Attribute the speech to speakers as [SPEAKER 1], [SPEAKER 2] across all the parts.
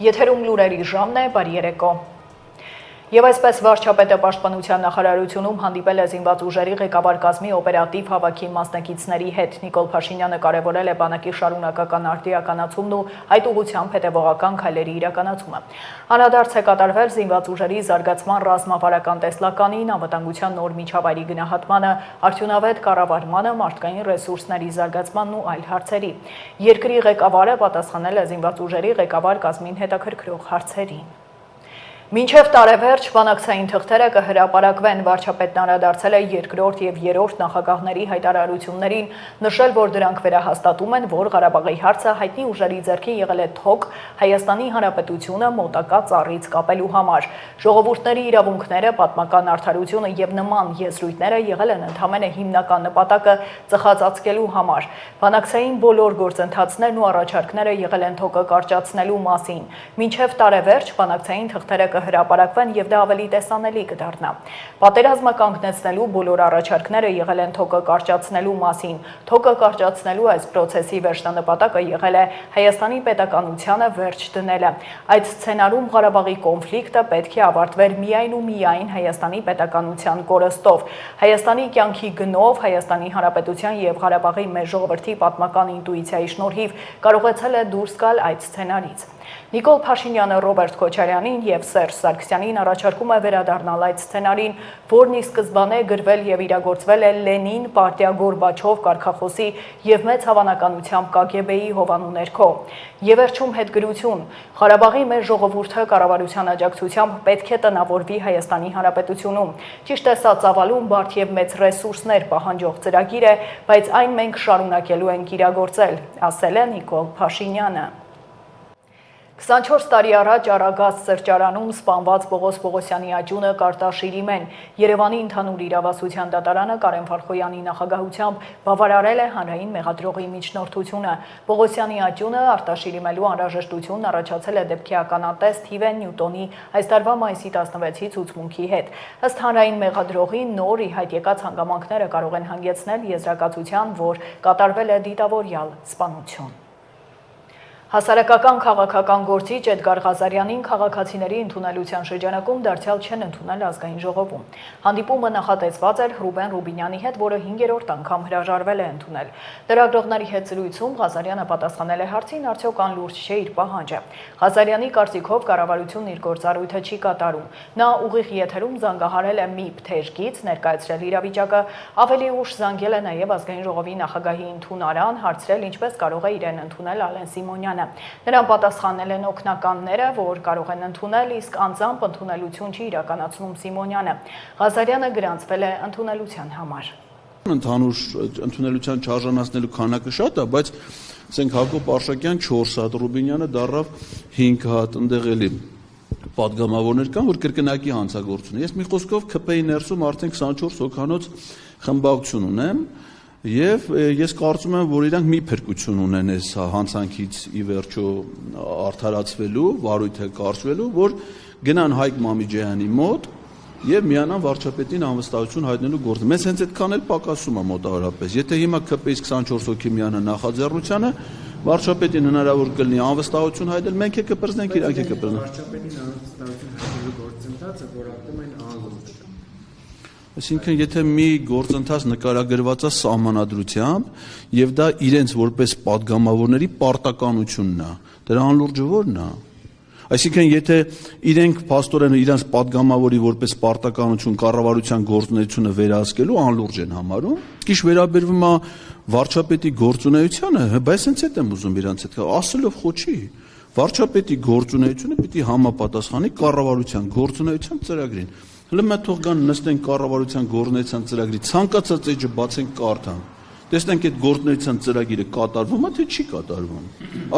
[SPEAKER 1] Եթերում լուրերի ժամն է, բարի երեկո։ Եվ այսպես վարչապետը պաշտպանության նախարարությունում հանդիպել է զինված ուժերի ղեկավար կազմի օպերատիվ հավաքի մասնակիցների հետ։ Նիկոլ Փաշինյանը կարևորել է բանակի շարունակական արդիականացումն ու այդ ուղղությամբ հետևողական քայլերի իրականացումը։ Անդրադարձ է կատարվել զինված ուժերի զարգացման ռազմավարական տեսլականին, անվտանգության նոր միջավայրի գնահատմանը, արդյունավետ կառավարմանը, մարդկային ռեսուրսների զարգացմանն ու այլ հարցերի։ Երկրի ղեկավարը պատասխանել է զինված ուժերի ղեկավար կազմին հետաքրքրող հարցերին։ Մինչև տարեվերջ բանակցային թղթերը կհրապարակվեն, վարչապետն անդրադարձել է երկրորդ և երրորդ նախագահների հայտարարություններին, նշել, որ դրանք վերահաստատում են, որ Ղարաբաղի հարցը հայտնի ուժերի ձեռքին եղել է թոք Հայաստանի Հանրապետությունը մոտակա ծառից կապելու համար։ Ժողովուրդների իրավունքները, պատմական արդարությունը և նման եզրույթները եղել են ընդամենը հիմնական նպատակը ծխածածկելու համար։ Բանակցային բոլոր գործընթացներն ու առաջարկները եղել են թոկը կարճացնելու մասին։ Մինչև տարեվերջ բանակցային թղթերը կհրապարակվեն և դա ավելի տեսանելի կդառնա։ Պատերազմը կանգնեցնելու բոլոր առաջարկները եղել են թոկը կարճացնելու մասին։ Թոկը կարճացնելու այս պրոցեսի վերջնանպատակը եղել է Հայաստանի պետականությանը վերջ դնելը։ Այդ սցենարում Ղարաբաղի կոնֆլիկտը պետք է ավարտվեր միայն ու միայն Հայաստանի պետականության կորստով։ Հայաստանի կյանքի գնով, Հայաստանի Հանրապետության և Ղարաբաղի մեր ժողովրդի պատմական ինտուիցիայի շնորհիվ կարողացել է դուրս գալ այդ սցենարից։ Նիկոլ Փաշինյանը Ռոբերտ Քոչարյանին և Սերժ Սարգսյանին առաջարկում է վերադառնալ այդ սցենարին, որն ի սկզբանե գրվել և իրագործվել է Լենին, պարտիա Գորբաչով կարգախոսի և մեծ հավանականությամբ KGB-ի հովանու ներքո։ Եվ վերջում հետգրություն. Ղարաբաղի մեր ժողովուրդը կառավարության աջակցությամբ պետք է տնավորվի Հայաստանի Հանրապետությունում։ Ճիշտ է, սա ծավալուն, բարդ և մեծ ռեսուրսներ պահանջող ծրագիր է, բայց այն մենք շարունակելու ենք իրագործել, ասել է Նիկոլ Փաշինյանը։ 24 տարի առաջ Արագած սրճարանում սպանված Պողոս Պողոսյանի աջունը Կարտաշիրիմ են։ Երևանի ընդհանուր իրավասության դատարանը Կարեն Վարդխոյանի նախագահությամբ բավարարել է հանրային մեղադրողի միջնորդությունը։ Պողոսյանի աջունը արտաշիրիմելու անհրաժեշտությունն առաջացել է դեպքի ականատես Թիվեն Նյուտոնի այս տարվա մայիսի 16-ի ցուցմունքի հետ։ Ըստ հանրային մեղադրողի նոր ի հայտ եկած հանգամանքները կարող են հանգեցնել եզրակացության, որ կատարվել է դիտավորյալ սպանություն։ Հասարակական քաղաքական գործիչ Էդգար Ղազարյանին քաղաքացիների ընդունելության շրջանակում դարձյալ չեն ընդունել ազգային ժողովում։ Հանդիպումը նախատեսված էր Ռուբեն Ռուբինյանի հետ, որը 5-րդ անգամ հրաժարվել է ընդունել։ Լրագրողների հետ զրույցում Ղազարյանը պատասխանել է հարցին, արդյոք անլուրջ չէ իր պահանջը։ Ղազարյանի կարծիքով կառավարությունն իր գործառույթը չի կատարում։ Նա ուղիղ եթերում զանգահարել է մի փթեշգից, ներկայացրել իրավիճակը, ավելի ուշ զանգել է նաև ազգային ժողովի նախագահի ընդունարան, հարցրել ինչպես կարող է իրեն ընդունել Ալեն Սիմոնյանը։ Նրան պատասխանել են օգնականները, որ կարող են ընդունել, իսկ անձամբ ընդունելություն չի իրականացնում Սիմոնյանը։ Ղազարյանը գրանցվել է ընդունելության համար։
[SPEAKER 2] Ընդհանուր ընդունելության չարժանացնելու քանակը շատ է, բայց ասենք Հակոբ Արշակյան 4 հատ, Ռուբինյանը դառավ 5 հատ, ընդեղ էլի պատգամավորներ կան, որ կրկնակի հանցագործություն։ Ես մի խոսքով ԿՊ-ի ներսում արդեն 24 հոգանոց խմբակցություն ունեմ, եւ ես կարծում եմ, որ իրանք մի փրկություն ունեն այս հանցանքից ի վերջո արդարացվելու, վարույթը կարճվելու, որ գնան Հայկ Մամիջյանի մոտ եւ միանան վարչապետին անվստահություն հայտնելու գործը։ Մեզ հենց այդքան էլ պակասում է մոտավորապես։ Եթե հիմա ԿՊ-ից 24 հոգի միանա նախաձեռնությանը, վարչապետին հնարավոր կլինի անվստահություն հայտնել, մենք է կպրծնենք, իրանք է կպրծնեն։
[SPEAKER 3] Վարչապետին անվստահություն հայտնելու գործընթացը որակում են անլուրջ։
[SPEAKER 2] Այսինքն, եթե մի գործընթաց նկարագրված է սահմանադրությամբ եւ դա իրենց որպես падգամավորների պարտականությունն է, դրա անլուրջը ո՞րն է։ Այսինքն, եթե իրենք փաստորեն իրենց падգամավորի որպես պարտականություն կառավարության գործունեությունը վերահսկելու անլուրջ են համարում, քիչ վերաբերվում է վարչապետի գործունեությանը, բայց հենց այդ եմ ուզում իրանց հետ ասելով խոչի։ Վարչապետի գործունեությունը պիտի համապատասխանի կառավարության գործունեության ծրագրին։ Հələ մենք թող գան նստենք կառավարության գործունեության ծրագրի ցանկացած էջը բացենք կարդան։ Տեսնենք այդ գործունեության ծրագիրը կատարվում է թե չի կատարվում։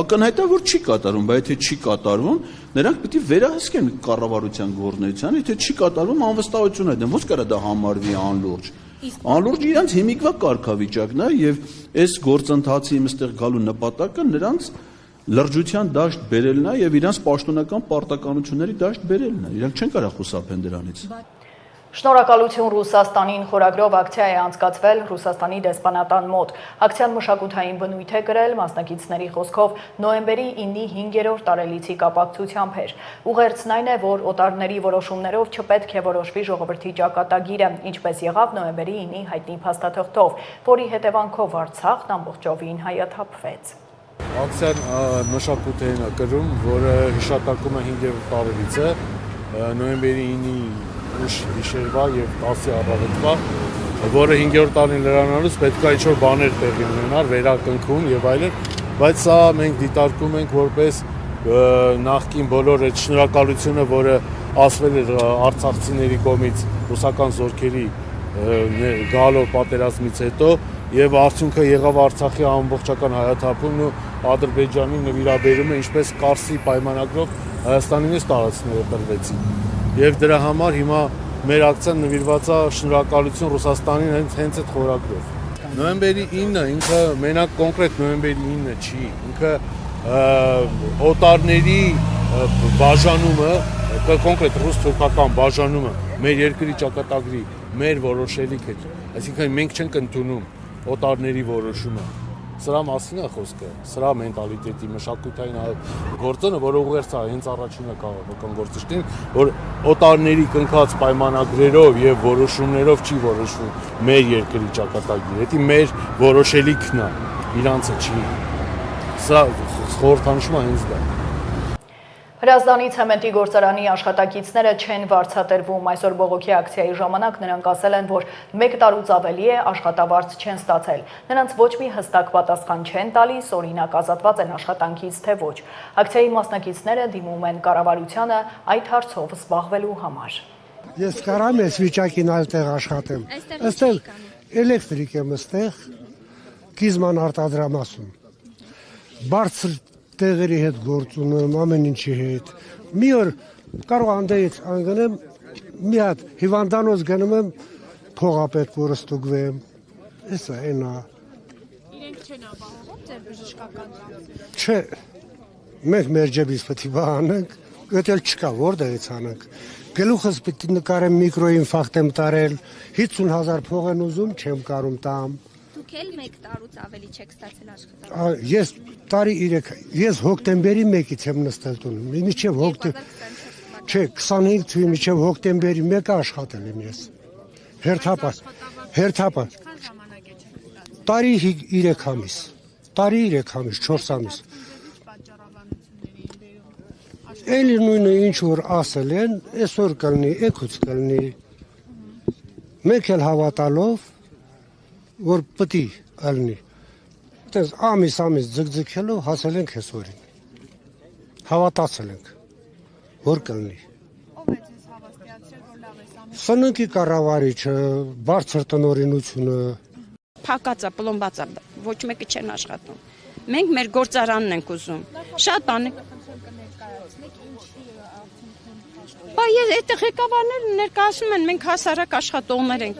[SPEAKER 2] Ակնհայտ է որ չի կատարվում, բայց եթե չի կատարվում, նրանք պիտի վերահսկեն կառավարության գործունեությանը, եթե չի կատարվում անվստահություն այդեն, ո՞նց կարա դա համարվի անլուրջ։ Անլուրջ իրանց հիմիկվա կարգավիճակն է եւ այս գործընթացի այստեղ գալու նպատակը նրանց լրջության դաշտ բերելն է եւ իրանց պաշտոնական պարտականությունների դաշտ բերելն է։ Իրանք չեն կարող խուսափեն դրանից։
[SPEAKER 1] Շնորհակալություն Ռուսաստանին խորագրով ակցիա է անցկացվել Ռուսաստանի դեսպանատան մոտ։ Ակցիան մշակութային բնույթ է կրել, մասնակիցների խոսքով նոյեմբերի 9-ի 5-րդ տարելիցի կապակցությամբ էր։ Ուղերձն այն է, որ օտարների որոշումներով չպետք է որոշվի ժողովրդի ճակատագիրը, ինչպես եղավ նոյեմբերի 9-ի հայտնի փաստաթղթով, որի հետևանքով Արցախն ամբողջովին հայաթափվեց։
[SPEAKER 4] Ակցիան մշակութային է կրում, որը հիշատակում է 5-րդ տարելիցը, նոյեմբերի 9-ի ուշ գիշերվա եւ 10-ի առավոտվա, որը 5-րդ տարին լրանալուց պետք է ինչ-որ բաներ տեղի ունենար, վերակնքում եւ այլն, բայց սա մենք դիտարկում ենք որպես նախկին բոլոր այդ շնորհակալությունը, որը ասվել էր արցախցիների կողմից ռուսական զորքերի գալով պատերազմից հետո եւ արդյունքը եղավ Արցախի ամբողջական հայաթափումն ու Ադրբեջանի նվիրաբերումը, ինչպես Կարսի պայմանագրով Հայաստանի մեծ տարածքները տրվեցին։ Եվ դրա համար հիմա մեր ակցիան նվիրված է շնորհակալություն Ռուսաստանին հենց այդ խորագրով։ Նոյեմբերի 9-ը ինքը մենակ կոնկրետ նոյեմբերի 9-ը չի, ինքը օտարների բաժանումը, կոնկրետ ռուս-թուրքական բաժանումը մեր երկրի ճակատագրի, մեր որոշելիք է, այսինքն մենք չենք ընդունում օտարների որոշումը։ Սրա մասին է խոսքը, սրա մենտալիտետի մշակութային գործոնը, որը ուղերձ է հենց առաջինը քաղաքական գործիչներին, որ օտարների կնքած պայմանագրերով եւ որոշումներով չի որոշվում մեր երկրի ճակատագիրը, դա մեր որոշելիքն է, իրանցը չի։ Սա խորհրդանշումը հենց դա։
[SPEAKER 1] Հրազդանի ցեմենտի գործարանի աշխատակիցները չեն վարձատրվում։ Այսօր բողոքի ակցիայի ժամանակ նրանք ասել են, որ 1 տարուց ավելի է աշխատավարձ չեն ստացել։ Նրանց ոչ մի հստակ պատասխան չեն տալիս, օրինակ ազատված են աշխատանքից թե ոչ։ Ակցիայի մասնակիցները դիմում են կառավարությանը այդ հարցով զբաղվելու համար։
[SPEAKER 5] Ես կարամ ես վիճակին այլտեղ աշխատեմ։ Այստեղ էլեկտրիկ եմ այստեղ գիզման արտադրամասում։ Բարձր տեղերի հետ գործ ունեմ, ամեն ինչի հետ։ Մի օր կարող անդեից անգնեմ, մի հատ հիվանդանոց գնում եմ, փողապետ որը ստուգվեմ։ Էսա այնա։
[SPEAKER 6] Իրենք չեն ապահովում ձեր բժշկական ծախսերը։
[SPEAKER 5] Չէ։ Մենք մեր ջեբից պետք է բանանք, դա չկա, որտեղից անենք։ Գլուխս պետք է նկարեմ միկրոինֆարկտ եմ տարել, 50,000 փող են ուզում, չեմ կարում տամ։
[SPEAKER 6] Դուք էլ 1 տարուց ավելի չեք ստացել աշխատանք։
[SPEAKER 5] Ես տարի 3, ես հոկտեմբերի 1-ից եմ նստել տունում, մինչև հոկտեմբեր, չէ, 25 թվականի մինչև հոկտեմբերի 1-ը աշխատել եմ ես։ Հերթապահ։ Տարի 3 ամիս, 4 ամիս։ Էլի նույնը ինչ որ ասել են, այսօր կլնի, էգուց կլնի։ Մենք էլ հավատալով, որ պտի ալնի։ Տես ամիս ձգձգելով հասել ենք այսօրին։ Հավատացել ենք, որ կլնի։
[SPEAKER 6] Ո՞վ է ձեզ հավաստիացրել, որ լավ է սա։
[SPEAKER 5] Սնունքի կառավարիչը, բարձր տնօրինությունը։
[SPEAKER 7] Փակած է, պլոմբած է, ոչ մեկը չեն աշխատում։ Մենք մեր գործարանն ենք ուզում։ Շատ անենք։ Բայց այդ ղեկավարները ներկայացնում են, մենք հասարակ աշխատողներ ենք։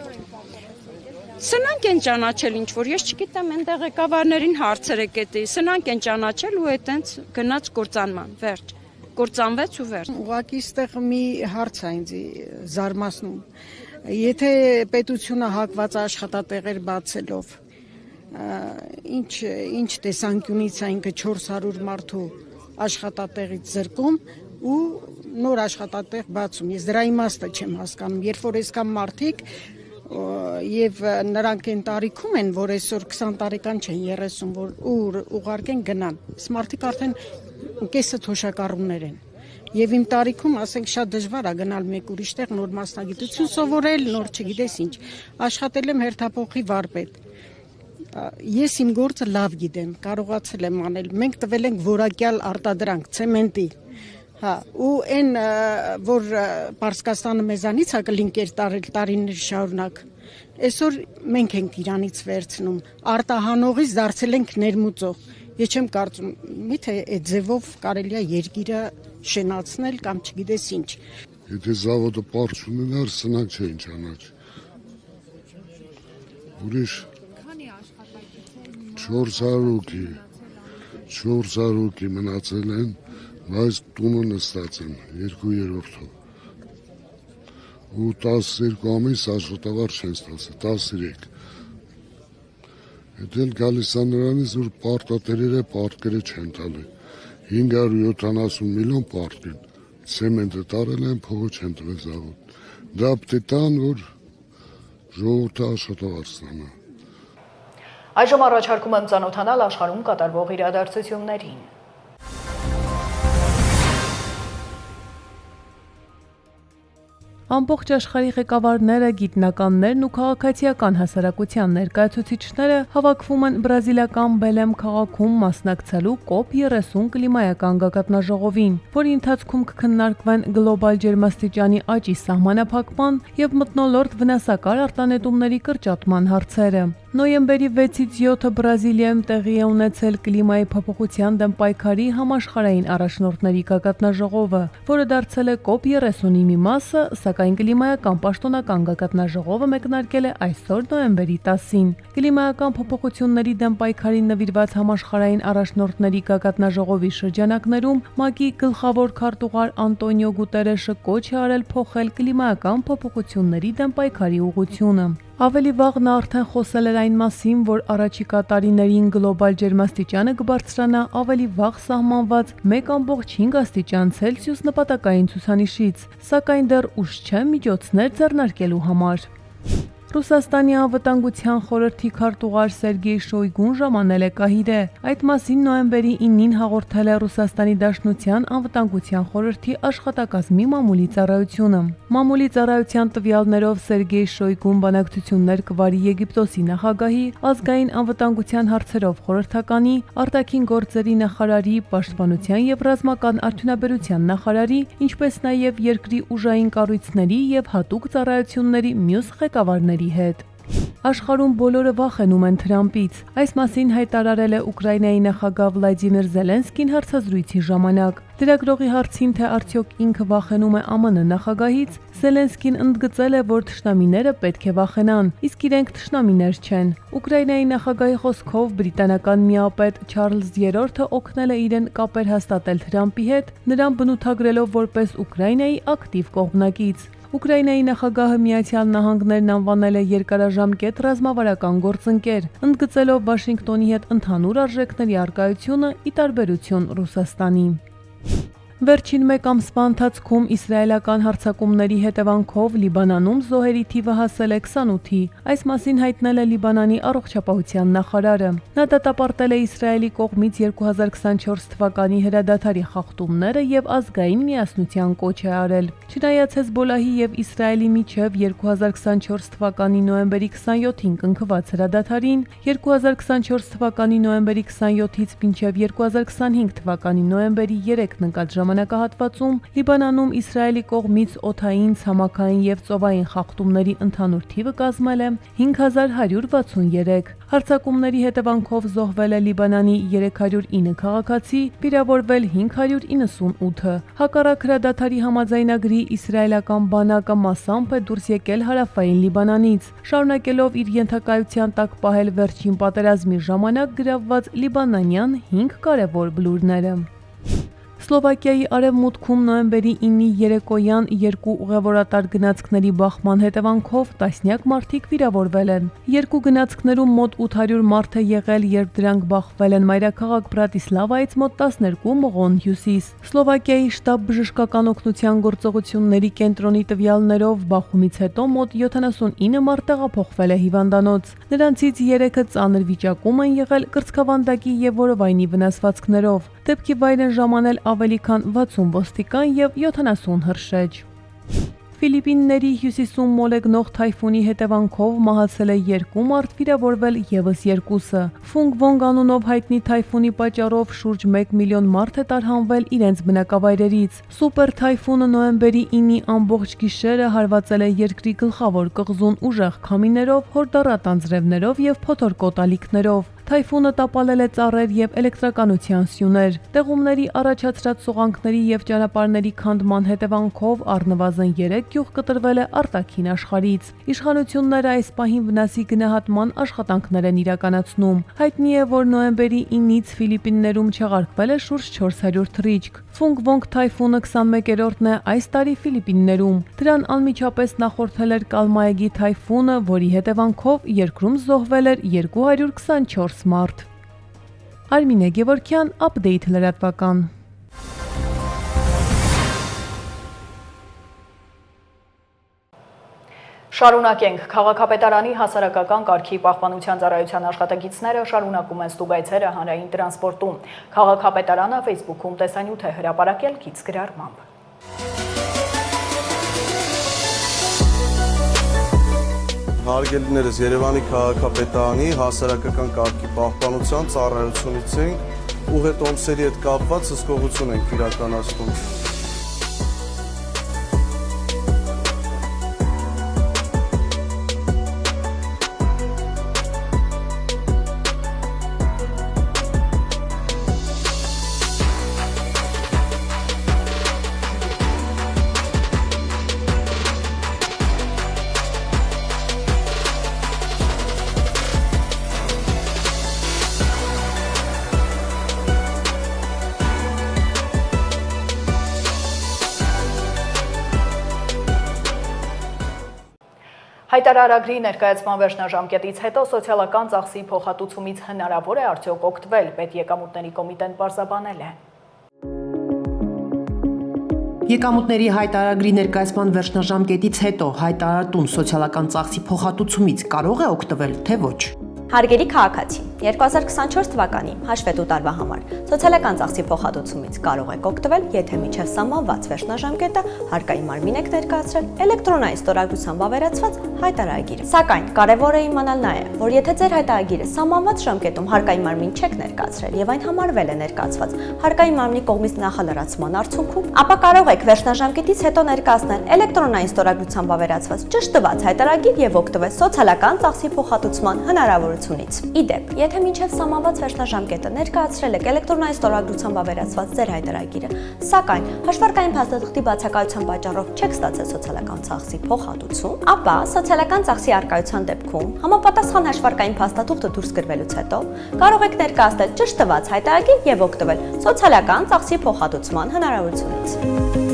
[SPEAKER 7] Սնանք են ճանաչել ինչ որ, ես չգիտեմ, այնտեղ ղեկավարներին հարցեր եք էտի, սնանք են ճանաչել ու այդտենց գնաց կործանման, վերջ, կործանվեց ու վերջ։
[SPEAKER 8] Ուղղակի ստեղ մի հարց է ինձ զարմացնում, եթե պետությունը հակված աշխատատեղեր բացելով, ինչ տեսանկյունից է ինքը 400 մարդու աշխատատեղից զրկում ու նոր աշխատատեղ բացում, ես դրա իմաստը չեմ հասկանում, երբ որ այսքան մարդիկ եւ նրանք այն տարիքում են, որ այսօր 20 տարեկան չեն 30, որ ուղարկեն գնան։ Մարդիկ արդեն կեսը թոշակառուներ են։ Եվ իմ տարիքում, ասենք, շատ դժվար է գնալ մեկ ուրիշ տեղ նոր մասնագիտություն սովորել, նոր չգիտես ինչ։ Աշխատել եմ հերթափոխի վարպետ։ Ես իմ գործը լավ գիտեմ, կարողացել եմ անել։ Մենք տվել ենք որակյալ արտադրանք, ցեմենտի։ Հա, ու այն որ Պարսկաստանը մեզանից է կլինկեր տարել տարիներ շարունակ, այսօր մենք ենք իրանից վերցնում, արտահանողից դարձել ենք ներմուծող, ես չեմ կարծում, միթե այդ ձևով կարելի է երկիրը շենացնել կամ չգիտես ինչ։
[SPEAKER 9] Եթե զավոդը պարզ ունենար, սնանք չէին ճանաչ։ Ուրիշ 400 հոգի մնացել են, բայց տունը նստած են 2/3-ով։ ու 12 ամիս աշխատավարձ չեն ստացել, 13։ Հետ էլ գալիս է նրանից, որ պարտատերերը պարտքերը չեն տալի, 570 միլիոն պարտք են, ցեմենտը տարել են, փողը չեն տվել զավոտ, դա պետք է տան, որ ժողովուրդը աշխատավարձ ստանա։
[SPEAKER 1] Այժմ առաջարկում եմ ծանոթանալ աշխարհում կատարվող իրադարձություններին։
[SPEAKER 10] Ամբողջ աշխարհի ղեկավարները, գիտնականներն ու քաղաքացիական հասարակության ներկայացուցիչները հավաքվում են բրազիլական Բելեմ քաղաքում մասնակցելու COP30 կլիմայական գագաթնաժողովին, որի ընթացքում կքննարկվեն գլոբալ ջերմաստիճանի աճի սահմանափակման եւ մթնոլորտ վնասակար արտանետումների կրճատման հարցերը։ Նոյեմբերի 6-ից 7-ը Բրազիլիայում տեղի է ունեցել կլիմայի փոփոխության դեմ պայքարի համաշխարհային առաջնորդների գագաթնաժողովը, որը դարձել է COP30-ի մի մասը, սակայն կլիմայական պաշտոնական գագաթնաժողովը մեկնարկել է այսօր նոյեմբերի 10-ին։ Կլիմայական փոփոխությունների դեմ պայքարին նվիրված համաշխարհային առաջնորդների գագաթնաժողովի շրջանակներում ՄԱԿ-ի գլխավոր քարտուղար Անտոնիո Գուտերեշը կոչ է արել փոխել կլիմայական փոփոխությունների դեմ պայքարի ուղղությունը։ Ավելի վաղ նա արդեն խոսել էր այն մասին, որ առաջիկա տարիներին գլոբալ ջերմաստիճանը կբարձրանա ավելի վաղ սահմանված 1.5 աստիճան Ցելսիուս նպատակային ցուցանիշից, սակայն դեռ ուշ չէ միջոցներ ձեռնարկելու համար։ Ռուսաստանի անվտանգության խորհրդի քարտուղար Սերգեյ Շոյգուն ժամանել է Կահիրե։ Այդ մասին նոյեմբերի 9-ին հաղորդել է Ռուսաստանի Դաշնության անվտանգության խորհրդի աշխատակազմի մամուլի ծառայությունը։ Մամուլի ծառայության տվյալներով Սերգեյ Շոյգուն բանակցություններ կվարի Եգիպտոսի նախագահի, ազգային անվտանգության հարցերով խորհրդականի, արտաքին գործերի նախարարի, պաշտպանության եւ ռազմական արդյունաբերության նախարարի, ինչպես նաեւ երկրի ուժային կառույցների եւ հատուկ ծառայությունների մյուս ղեկավարների հետ։ Աշխարհում բոլորը վախենում են Թրամփից։ Այս մասին հայտարարել է Ուկրաինայի նախագահ Վլադիմիր Զելենսկին հարցազրույցի ժամանակ։ Լրագրողի հարցին, թե արդյոք ինքը վախենում է ԱՄՆ նախագահից, Զելենսկին ընդգծել է, որ թշնամիները պետք է վախենան, իսկ իրենք թշնամիներ չեն։ Ուկրաինայի նախագահի խոսքով բրիտանական միապետ Չարլզ III-ը օգնել է իրեն կապեր հաստատել Թրամփի հետ, նրան բնութագրելով որպես Ուկրաինայի ակտիվ կողմնակից։ Ուկրաինայի նախագահը Միացյալ Նահանգներն անվանել է երկարաժամկետ ռազմավարական գործընկեր, ընդգծելով Վաշինգտոնի հետ ընդհանուր արժեքների առկայությունը ի տարբերություն Ռուսաստանի։ Վերջին մեկ ամսվա ընթացքում իսրայելական հարձակումների հետևանքով Լիբանանում զոհերի թիվը հասել է 28-ի, այս մասին հայտնել է Լիբանանի առողջապահության նախարարը։ Նա դատապարտել է Իսրայելի կողմից 2024 թվականի հրադադարի խախտումները եւ ազգային միասնության կոչ է արել։ Չնայած Հեզբոլահի եւ Իսրայելի միջև 2024 թվականի նոյեմբերի 27-ին կնքված հրադադարին, 2024 թվականի նոյեմբերի 27-ից մինչև 2025 թվականի նոյեմբերի 3-ն ընկած ժամանակահատվածում Լիբանանում Իսրայելի կողմից օդային, ցամաքային եւ ծովային խախտումների ընդհանուր թիվը կազմել է 5163։ Հարձակումների հետևանքով զոհվել է Լիբանանի 309 քաղաքացի, վիրավորվել 598-ը։ Հակառակ հրադադարի համաձայնագրի իսրայելական բանակը մասամբ է դուրս եկել հարավային Լիբանանից, շարունակելով իր ենթակայության տակ պահել վերջին պատերազմի ժամանակ գրավված լիբանանյան 5 կարևոր բլուրները։ Սլովակիայի արևմուտքում նոյեմբերի 9-ի երեկոյան երկու ուղևորատար գնացքների բախման հետևանքով տասնյակ մարդիկ վիրավորվել են։ Երկու գնացքներում մոտ 800 մարդ է եղել, երբ դրանք բախվել են մայրաքաղաք Բրատիսլավայից մոտ 12 մղոն հյուսիս։ Սլովակիայի շտաբ բժշկական օգնության գործողությունների կենտրոնի տվյալներով բախումից հետո մոտ 79 մարդ տեղափոխվել է հիվանդանոց։ Նրանցից 3-ը ծանր վիճակում են եղել կրծքավանդակի եւ որովայնի վնասվածքներով։ Դեպքի վայր են ժամանել ավելի քան 60 ոստիկան եւ 70 հրշեջ։ Ֆիլիպինների հյուսիսում մոլեգնող թայֆունի հետևանքով մահացել է 2 մարդ, վիրավորվել եւս 2-ը։ Ֆունգ Վոնգ անունով հայտնի թայֆունի պատճառով շուրջ 1 միլիոն մարդ է տարհանվել իրենց բնակավայրերից։ Սուպեր թայֆունը նոյեմբերի 9-ի ամբողջ գիշերը հարվածել է երկրի գլխավոր կղզուն ուժեղ քամիներով, հորդառատ անձրևներով եւ փոթորկոտ ալիքներով։ թայֆունը տապալել է ծառեր եւ էլեկտրականության սյուներ։ Տեղումների առաջացրած սուղանքների եւ ճանապարհների քանդման հետևանքով առնվազն 3 գյուղ կտրվել է արտաքին աշխարհից։ Իշխանությունները այս պահին վնասի գնահատման աշխատանքներ են իրականացնում։ Հայտնի է, որ նոյեմբերի 9-ից Ֆիլիպիններում չեղարկվել է շուրջ 400 թռիչք։ Ֆունգվոնգ թայֆունը 21-րդն է այս տարի Ֆիլիպիններում։ Դրան անմիջապես նախորդել էր Կալմայեգի թայֆունը, որի հետևանքով երկրում զոհվել էր 224 մարդ։ Արմինե Գևորգյան, Update լրատվական։
[SPEAKER 1] Շարունակենք, քաղաքապետարանի հասարակական կարգի պահպանության ծառայության աշխատակիցները շարունակում են ստուգայցերը հանրային տրանսպորտում։ Քաղաքապետարանը Facebook-ում տեսանյութ է հրապարակել գիծ գրառմամբ։
[SPEAKER 11] Հարգելիներս, Երևանի քաղաքապետարանի հասարակական կարգի պահպանության ծառայությունից ենք ու հետոմսերի հետ կապված հսկողություն ենք իրականացնում։
[SPEAKER 1] Հայտարարագրի ներկայացման վերջնաժամկետից հետո սոցիալական ծախսի փոխհատուցումից հնարավոր է արդյոք օգտվել, պետեկամուտների կոմիտեն պարզաբանել է։
[SPEAKER 12] Եկամուտների հայտարարագրի ներկայացման վերջնաժամկետից հետո հայտարարտուն սոցիալական ծախսի փոխհատուցումից կարող է օգտվել, թե ոչ։
[SPEAKER 13] Հարգելի քաղաքացի, 2024 թվականի հաշվետու տարվա համար սոցիալական ծախսի փոխհատուցումից կարող եք օգտվել, եթե մինչև սահմանված վերջնաժամկետը հարկային մարմին եք ներկայացրել էլեկտրոնային ստորագրությամբ ավերացված հայտարարագիրը։ Սակայն կարևոր է իմանալ նաև, որ եթե ձեր հայտարարագիրը սահմանված ժամկետում հարկային մարմին չեք ներկայացրել եւ այն համարվել է ներկայացված հարկային մարմնի կողմից նախալրացման արդյունքում, ապա կարող եք վերջնաժամկետից հետո ներկայացնել էլեկտրոնային ստորագրությամբ ավերացված ճշտված հայտարարագիր եւ օգտվել սոցիալական ծախսի փոխհատուցման հնարավորությունից։ Իդեպ, եթե մինչև սահմանված վերջնաժամկետը ներկայացրել եք էլեկտրոնային ստորագրությամբ ավերացված ձեր հայտարարագիրը, սակայն հաշվարկային փաստաթղթի բացակայության պատճառով չեք ստացել սոցիալական ծախսի փոխհատուցում, ապա սոցիալական ծախսի առկայության դեպքում համապատասխան հաշվարկային փաստաթուղթը դուրս գրվելուց հետո կարող եք ներկայացնել ճշտված հայտարարագիր եւ օգտվել սոցիալական ծախսի փոխհատուցման հնարավորությունից։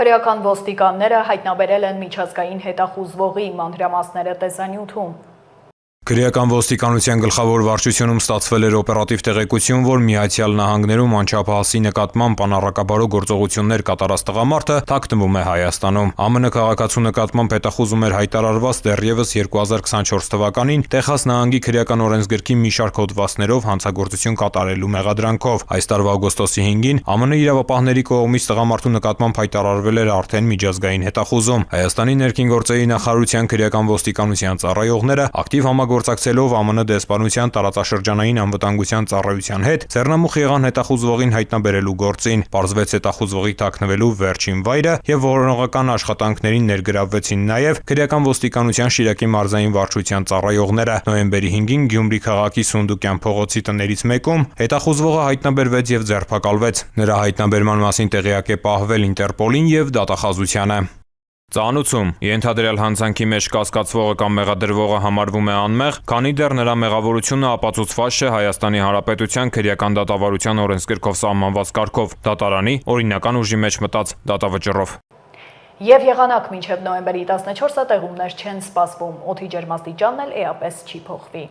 [SPEAKER 1] Քրեական ոստիկանները հայտնաբերել են միջազգային հետախուզվողի մանրամասները տեսանյութում։
[SPEAKER 14] Քրեական ոստիկանության գլխավոր վարչությունում ստացվել էր օպերատիվ տեղեկություն, որ Միացյալ Նահանգներում անչափահասի նկատմամբ անառակաբարո գործողություններ կատարած տղամարդը թաքնվում է Հայաստանում։ ԱՄՆ քաղաքացու նկատմամբ հետախուզում էր հայտարարված դեռևս 2024 թվականին Տեխաս նահանգի քրեական օրենսգրքի մի շարք հոդվածներով հանցագործություն կատարելու մեղադրանքով։ Այս տարվա օգոստոսի 5-ին ԱՄՆ իրավապահների կողմից տղամարդու նկատմամբ հայտարարվել էր արդեն միջազգային հետախուզում։ Հայաստանի ներքին գործերի նախարարության քրեական ոստիկանության ծառայողները ակտիվ համագործակցելով ԱՄՆ դեսպանության տարածաշրջանային անվտանգության ծառայության հետ ձեռնամուխ եղան հետախուզվողին հայտնաբերելու գործին։ Պարզվեց հետախուզվողի թաքնվելու վերջին վայրը եւ որոնողական աշխատանքներին ներգրավվեցին նաեւ քրեական ոստիկանության Շիրակի մարզային վարչության ծառայողները։ Նոյեմբերի 5-ին Գյումրի քաղաքի Սունդուկյան փողոցի տներից մեկում հետախուզվողը հայտնաբերվեց եւ ձերբակալվեց։ Նրա հայտնաբերման մասին տեղյակ է պահվել Ինտերպոլին եւ դատախազությանը։ Ծանուցում ենթադրյալ հանցանքի մեջ կասկածվողը կամ մեղադրվողը համարվում է անմեղ, քանի դեռ նրա մեղավորությունը ապացուցված չէ Հայաստանի Հանրապետության քրեական դատավարության օրենսգրքով սահմանված կարգով, դատարանի օրինական ուժի մեջ մտած դատավճռով։
[SPEAKER 1] Եվ եղանակ մինչև նոյեմբերի 14-ը տեղումներ չեն սպասվում, օդի ջերմաստիճանն էլ էապես չի փոխվի։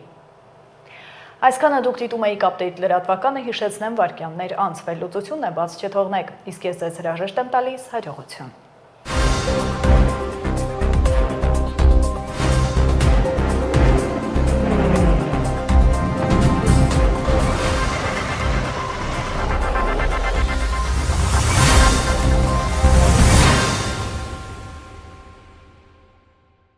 [SPEAKER 1] Այսքանը դուք դիտում եք Update լրատվականը, հիշեցնեմ վայրկյաններ անց, վերլուծությունն է բաց չթողնեք, իսկ ես ձեզ հրաժեշտ եմ տալիս, հաջողություն։